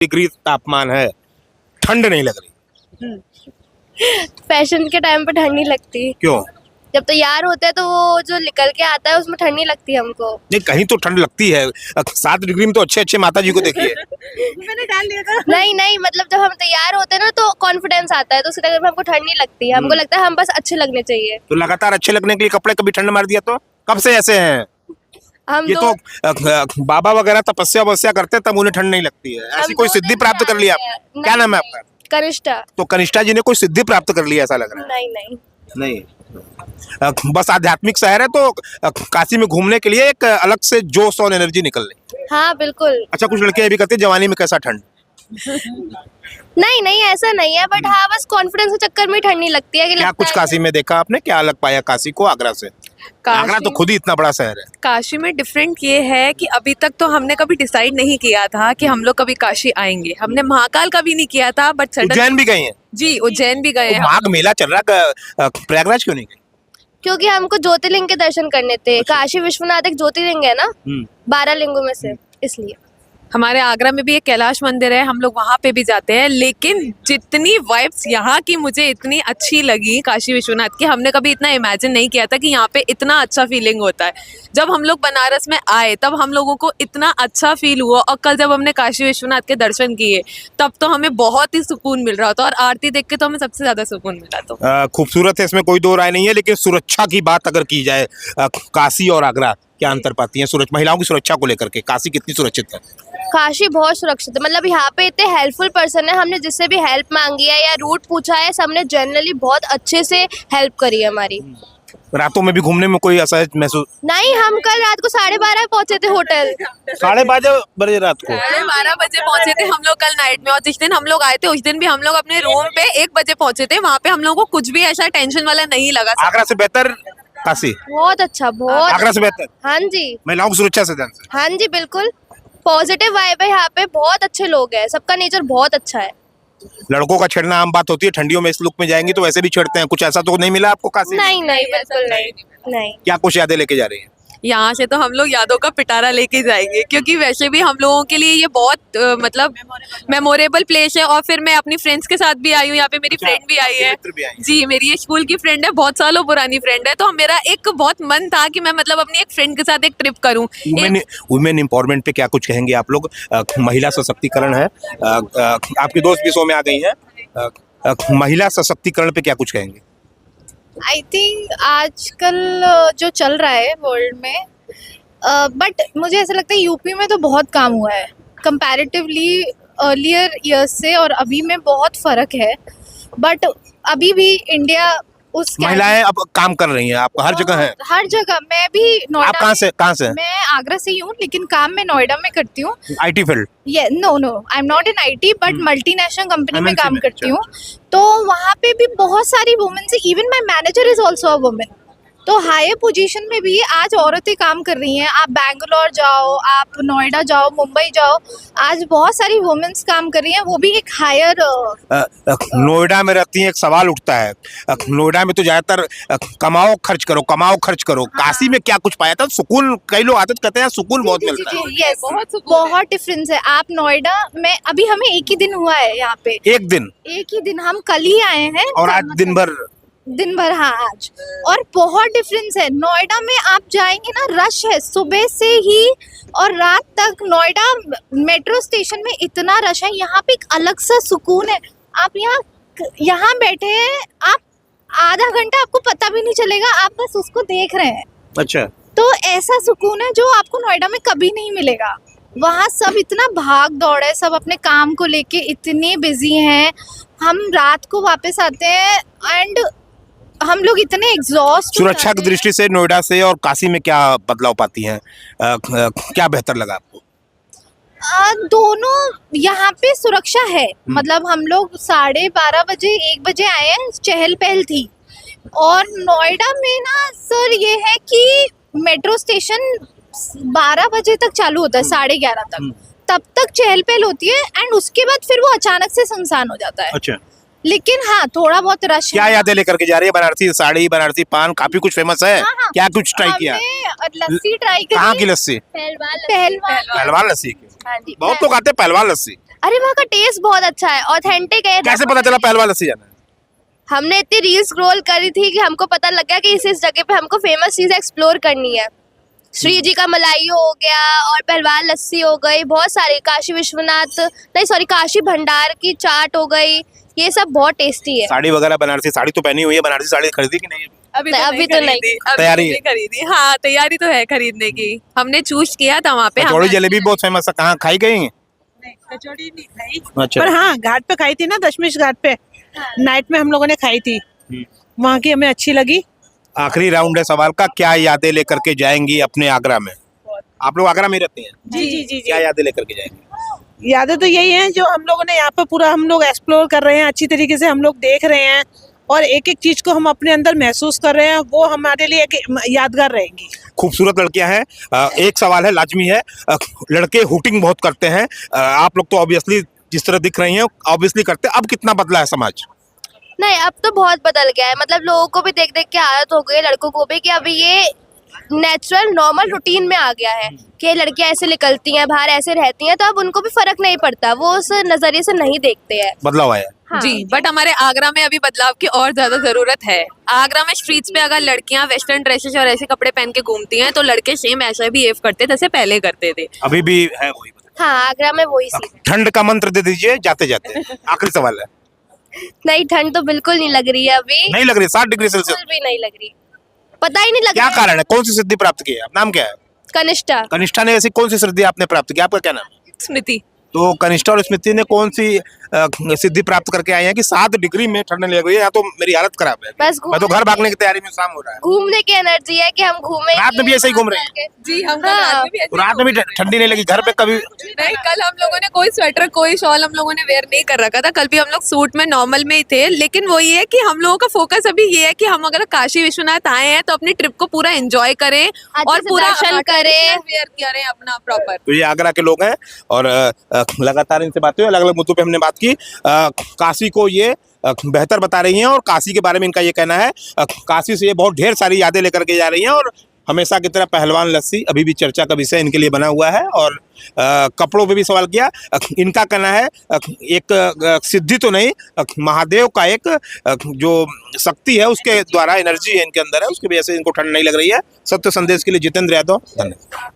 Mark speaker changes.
Speaker 1: Degree तापमान है, ठंड नहीं लग रही,
Speaker 2: फैशन के टाइम पे ठंड नहीं लगती।
Speaker 1: क्यों?
Speaker 2: जब तैयार होते हैं तो वो जो निकल के आता है उसमें ठंड नहीं लगती हमको।
Speaker 1: नहीं, कहीं तो ठंड लगती है। 7 डिग्री में तो अच्छे अच्छे माता जी को देखिए।
Speaker 2: मैंने डाल लिया था। नहीं मतलब जब हम तैयार होते हैं ना तो कॉन्फिडेंस आता है, तो उसी टाइम में हमको ठंड नहीं लगती है। हमको लगता है हम बस अच्छे लगने चाहिए।
Speaker 1: तो लगातार अच्छे लगने के लिए कपड़े कभी ठंड मार दिया तो कब से ऐसे हैं?
Speaker 2: हम
Speaker 1: ये तो बाबा वगैरह तपस्या वस्या करते हैं, तब उन्हें ठंड नहीं लगती है। ऐसी कोई सिद्धि प्राप्त कर लिया आपने? क्या नाम है आपका?
Speaker 2: कनिष्ठा।
Speaker 1: तो कनिष्ठा जी ने कोई सिद्धि प्राप्त कर लिया ऐसा लग रहा है। नहीं, बस आध्यात्मिक शहर है तो काशी में घूमने के लिए एक अलग से जोश और एनर्जी निकल रही।
Speaker 2: हाँ बिल्कुल।
Speaker 1: अच्छा, कुछ लड़के ये भी कहते हैं जवानी में कैसा ठंड।
Speaker 2: नहीं ऐसा नहीं है, बट हाँ बस कॉन्फिडेंस के चक्कर में ठंड नहीं लगती है कि
Speaker 1: क्या कुछ काशी में देखा आपने? क्या अलग पाया काशी को आगरा से? आगरा तो खुद ही इतना बड़ा शहर है।
Speaker 3: काशी में डिफरेंट ये है कि अभी तक तो हमने कभी डिसाइड नहीं किया था कि हम लोग कभी काशी आएंगे। हमने महाकाल का भी नहीं किया था, बट
Speaker 1: उज्जैन भी गए हैं?
Speaker 3: जी, उज्जैन भी गए
Speaker 1: तो
Speaker 3: हैं।
Speaker 1: माघ मेला चल रहा, प्रयागराज क्यों नहीं गए?
Speaker 2: क्योंकि हमको ज्योतिर्लिंग के दर्शन करने थे। काशी विश्वनाथ एक ज्योतिर्लिंग है ना, 12 लिंगों में से, इसलिए।
Speaker 3: हमारे आगरा में भी एक कैलाश मंदिर है, हम लोग वहाँ पे भी जाते हैं। लेकिन जितनी वाइब्स यहाँ की मुझे इतनी अच्छी लगी काशी विश्वनाथ की, हमने कभी इतना इमेजिन नहीं किया था कि यहाँ पे इतना अच्छा फीलिंग होता है। जब हम लोग बनारस में आए तब हम लोगों को इतना अच्छा फील हुआ, और कल जब हमने काशी विश्वनाथ के दर्शन किए तब तो हमें बहुत ही सुकून मिल रहा था, और आरती देख के तो हमें सबसे ज्यादा सुकून मिला। तो
Speaker 1: खूबसूरत है, इसमें कोई दो राय नहीं है, लेकिन सुरक्षा की बात अगर की जाए, काशी और आगरा क्या अंतर पाती है महिलाओं की सुरक्षा को लेकर के? काशी कितनी सुरक्षित है?
Speaker 2: काशी बहुत सुरक्षित है। मतलब यहाँ पे इतने हेल्पफुल पर्सन है, हमने जिससे भी हेल्प मांगी है या रूट पूछा है, सबने जनरली बहुत अच्छे से हेल्प करी है हमारी।
Speaker 1: रातों में भी घूमने में कोई असहज महसूस?
Speaker 2: नहीं, हम कल रात को 12:30 पहुंचे थे होटल।
Speaker 1: 12:30 बजे रात को?
Speaker 3: 12:30 बजे पहुंचे थे हम लोग कल नाइट में, और जिस दिन हम लोग आए थे उस दिन भी हम लोग अपने रूम पे 1 बजे पहुंचे थे। वहाँ पे हम लोगों को कुछ भी ऐसा टेंशन वाला नहीं लगा।
Speaker 1: आगरा से बेहतर काशी?
Speaker 2: बहुत अच्छा, बहुत।
Speaker 1: आगरा से बेहतर?
Speaker 2: हाँ जी।
Speaker 1: महिलाओं की सुरक्षा से ध्यान से?
Speaker 2: हाँ जी बिल्कुल, पॉजिटिव वाइब है यहाँ पे, बहुत अच्छे लोग हैं, सबका नेचर बहुत अच्छा है।
Speaker 1: लड़कों का छेड़ना आम बात होती है, ठंडियों में इस लुक में जाएंगी तो वैसे भी छेड़ते हैं, कुछ ऐसा तो नहीं मिला आपको काशी में?
Speaker 2: नहीं बिल्कुल नहीं।
Speaker 1: क्या कुछ यादें लेके जा रही है?
Speaker 3: यहाँ से तो हम लोग यादों का पिटारा लेके जाएंगे, क्योंकि वैसे भी हम लोगों के लिए ये बहुत मतलब मेमोरेबल प्लेस है। और फिर मैं अपनी फ्रेंड्स के साथ भी आई हूँ, यहाँ पे मेरी फ्रेंड भी आई है। जी, मेरी ये स्कूल की फ्रेंड है, बहुत सालों पुरानी फ्रेंड है। तो मेरा एक बहुत मन था कि मैं मतलब अपनी एक फ्रेंड के साथ एक ट्रिप करूँ।
Speaker 1: वुमेन एम्पावरमेंट पे क्या कुछ कहेंगे आप लोग? महिला सशक्तिकरण है, आपकी दोस्त भी शो में आ गई है, महिला सशक्तिकरण पे क्या कुछ कहेंगे?
Speaker 4: आई थिंक आजकल जो चल रहा है वर्ल्ड में, बट मुझे ऐसा लगता है यूपी में तो बहुत काम हुआ है कंपैरेटिवली अर्लियर ईयर्स से, और अभी में बहुत फ़र्क है। बट अभी भी इंडिया उस
Speaker 1: महिलाएं अब काम कर रही हैं, आप हर जगह है?
Speaker 4: हर जगह। मैं भी
Speaker 1: आप
Speaker 4: नोएडा
Speaker 1: कहाँ से?
Speaker 4: मैं आगरा से ही हूँ, लेकिन काम मैं नोएडा में करती हूँ।
Speaker 1: IT field?
Speaker 4: No I am not in IT, but multinational company में
Speaker 1: MNC
Speaker 4: काम
Speaker 1: में,
Speaker 4: करती हूँ। तो वहाँ पे भी बहुत सारी वुमेन है, even my manager is also a women. तो हायर पोजीशन में भी आज औरतें काम कर रही हैं। आप बैंगलोर जाओ, आप नोएडा जाओ, मुंबई जाओ, आज बहुत सारी वुमेन्स काम कर रही हैं, वो भी एक हायर।
Speaker 1: नोएडा में रहती हैं, एक सवाल उठता है, नोएडा में तो ज्यादातर कमाओ खर्च करो।
Speaker 4: हाँ।
Speaker 1: काशी में क्या कुछ पाया था? सुकून, कई लोग आते कहते हैं सुकून बहुत मिलता है।
Speaker 4: यस, बहुत डिफरेंस है। आप नोएडा में, अभी हमें एक ही दिन हुआ है यहाँ पे।
Speaker 1: एक ही दिन?
Speaker 4: हम कल ही आए हैं,
Speaker 1: और आज दिन भर?
Speaker 4: हाँ आज। और बहुत डिफरेंस है। नोएडा में आप जाएंगे ना, रश है सुबह से ही और रात तक। नोएडा मेट्रो स्टेशन में इतना रश है, यहाँ पे एक अलग सा सुकून है। आप यहाँ बैठे हैं, आप आधा घंटा आपको पता भी नहीं चलेगा, आप बस उसको देख रहे हैं।
Speaker 1: अच्छा।
Speaker 4: तो ऐसा सुकून है जो आपको नोएडा में कभी नहीं मिलेगा। वहाँ सब इतना भाग दौड़ है, सब अपने काम को लेके इतने बिजी हैं। हम रात को वापस आते हैं एंड हम लोग इतने एग्जॉस्ट।
Speaker 1: सुरक्षा की दृष्टि से नोएडा से और काशी में क्या बदलाव पाती हैं? क्या बेहतर लगा आपको?
Speaker 4: दोनों यहाँ पे सुरक्षा है। मतलब हम लोग 12:30 बजे 1 बजे आए हैं, चहल पहल थी। और नोएडा में ना सर ये है कि मेट्रो स्टेशन 12 बजे तक चालू होता है, 11:30 तक, तब तक चहल पहल होती है एंड उसके बाद फिर वो अचानक से सुनसान हो जाता है।
Speaker 1: अच्छा।
Speaker 4: लेकिन हाँ, थोड़ा बहुत रश
Speaker 1: क्या
Speaker 4: है।
Speaker 1: यादें लेकर के जा रही है? बनारसी साड़ी, बनारसी पान, काफी कुछ फेमस है।
Speaker 4: हाँ।
Speaker 1: क्या कुछ ट्राई किया?
Speaker 4: लस्सी ट्राई करी।
Speaker 1: कहाँ की लस्सी?
Speaker 4: पहलवान
Speaker 1: पहलवान लस्सी की?
Speaker 4: हाँ जी।
Speaker 1: बहुत लोग आते हैं पहलवान लस्सी।
Speaker 2: अरे वहाँ का टेस्ट बहुत अच्छा है, ऑथेंटिक है।
Speaker 1: कैसे पता चला पहलवान लस्सी जाना है?
Speaker 2: हमने इतनी रील्स स्क्रॉल करी थी कि हमको पता लग गया कि इस जगह पे हमको फेमस चीज़ एक्सप्लोर करनी है। श्री जी का मलाई हो गया और पहलवान लस्सी हो गई, बहुत सारे, काशी विश्वनाथ नहीं सॉरी काशी भंडार की चाट हो गई, ये सब बहुत टेस्टी है।
Speaker 1: साड़ी वगैरह बनारसी साड़ी तो पहनी हुई है, बनारसी साड़ी खरीदी कि नहीं?
Speaker 3: अभी तो
Speaker 2: अभी तो नहीं।
Speaker 3: खरीदी, अभी
Speaker 1: तैयारी
Speaker 3: तो नहीं खरीदी। हाँ, तैयारी तो है खरीदने की। हमने चूज किया था वहाँ पे।
Speaker 1: कचौड़ी
Speaker 3: हमें
Speaker 1: जलेबी बहुत फेमस है, कहाँ खाई गई हैं?
Speaker 5: कचौड़ी नहीं खाई,
Speaker 1: अच्छा।
Speaker 5: पर हाँ घाट पे खाई थी ना, दशमेश घाट पे नाइट में हम लोगों ने खाई थी, वहाँ की हमें अच्छी लगी।
Speaker 1: आखिरी राउंड है सवाल का, क्या यादें लेकर के जाएंगी अपने आगरा में? आप लोग आगरा में ही रहती हैं?
Speaker 5: जी जी जी
Speaker 1: क्या
Speaker 5: जी,
Speaker 1: यादें लेकर के जाएंगे?
Speaker 5: यादें तो यही हैं जो हम लोगों ने यहाँ पे पूरा हम लोग एक्सप्लोर कर रहे हैं, अच्छी तरीके से हम लोग देख रहे हैं और एक एक चीज को हम अपने अंदर महसूस कर रहे हैं, वो हमारे लिए एक यादगार रहेंगी।
Speaker 1: खूबसूरत लड़कियां हैं। एक सवाल है, लाजमी है, लड़के हुटिंग बहुत करते हैं, आप लोग तो ऑब्वियसली जिस तरह दिख रही हैं ऑब्वियसली करते हैं, अब कितना बदला है समाज?
Speaker 2: नहीं, अब तो बहुत बदल गया है, मतलब लोगों को भी देख देख के आदत हो गई है, लड़कों को भी, कि अभी ये नेचुरल नॉर्मल रूटीन में आ गया है कि लड़कियां ऐसे निकलती हैं बाहर, ऐसे रहती हैं, तो अब उनको भी फर्क नहीं पड़ता, वो उस नजरिए से नहीं देखते हैं।
Speaker 1: बदलाव आया है।
Speaker 2: हाँ।
Speaker 3: जी, बट हमारे आगरा में अभी बदलाव की और ज्यादा जरूरत है। आगरा में स्ट्रीट्स पे अगर लड़कियां वेस्टर्न ड्रेसेस और ऐसे कपड़े पहन के घूमती हैं तो लड़के सेम ऐसा बिहेव करते जैसे पहले करते थे।
Speaker 1: अभी भी है वही?
Speaker 2: हाँ, आगरा में वही सीन है।
Speaker 1: ठंड का मंत्र दे दीजिए जाते जाते, आखिरी सवाल है।
Speaker 2: नहीं, ठंड तो बिल्कुल नहीं लग रही है अभी,
Speaker 1: नहीं लग रही? 60 डिग्री सेल्सियस?
Speaker 2: बिल्कुल भी नहीं लग रही, पता ही नहीं लग
Speaker 1: क्या
Speaker 2: रहा है।
Speaker 1: कारण है? कौन सी सिद्धि प्राप्त की है? नाम क्या है?
Speaker 2: कनिष्ठा।
Speaker 1: कनिष्ठा ने ऐसी कौन सी सिद्धि आपने प्राप्त की? आपका क्या नाम है?
Speaker 3: स्मृति।
Speaker 1: तो कनिष्ठा और स्मृति ने कौन सी सिद्धि प्राप्त करके आई है कि 7 डिग्री में ठंड लग रही है? या तो मेरी हालत खराब है,
Speaker 2: बस
Speaker 1: मैं तो घर भागने की तैयारी में शाम हो रहा है।
Speaker 2: घूमने की एनर्जी है कि हम घूमे।
Speaker 1: रात में भी ऐसे ही घूम रहे हैं?
Speaker 3: जी, हम
Speaker 2: हाँ।
Speaker 3: रात में भी
Speaker 1: तो रात में भी ठंडी नहीं लगी? घर पे कभी
Speaker 3: नहीं, कल हम लोगों ने कोई स्वेटर कोई शॉल हम लोगों ने वेयर नहीं कर रखा था, कल भी हम लोग सूट में नॉर्मल में ही थे। लेकिन वो ये है कि हम लोगों का फोकस अभी ये है कि हम अगर काशी विश्वनाथ आए हैं तो अपनी ट्रिप को पूरा एंजॉय करें और
Speaker 2: से
Speaker 3: पूरा
Speaker 2: दर्शन करें।
Speaker 3: वेयर करें अपना प्रॉपर।
Speaker 1: तो ये आगरा के लोग हैं और लगातार इनसे बातें हुई, अलग अलग मुद्दों पे हमने बात की। काशी को ये बेहतर बता रही हैं और काशी के बारे में इनका ये कहना है, काशी से ये बहुत ढेर सारी यादें लेकर के जा रही हैं और हमेशा की तरह पहलवान लस्सी अभी भी चर्चा का विषय इनके लिए बना हुआ है। और कपड़ों पे भी सवाल किया, इनका कहना है एक सिद्धि तो नहीं, महादेव का एक जो शक्ति है उसके द्वारा एनर्जी है इनके अंदर है, उसकी वजह से इनको ठंड नहीं लग रही है। सत्य संदेश के लिए जितेंद्र यादव, धन्यवाद।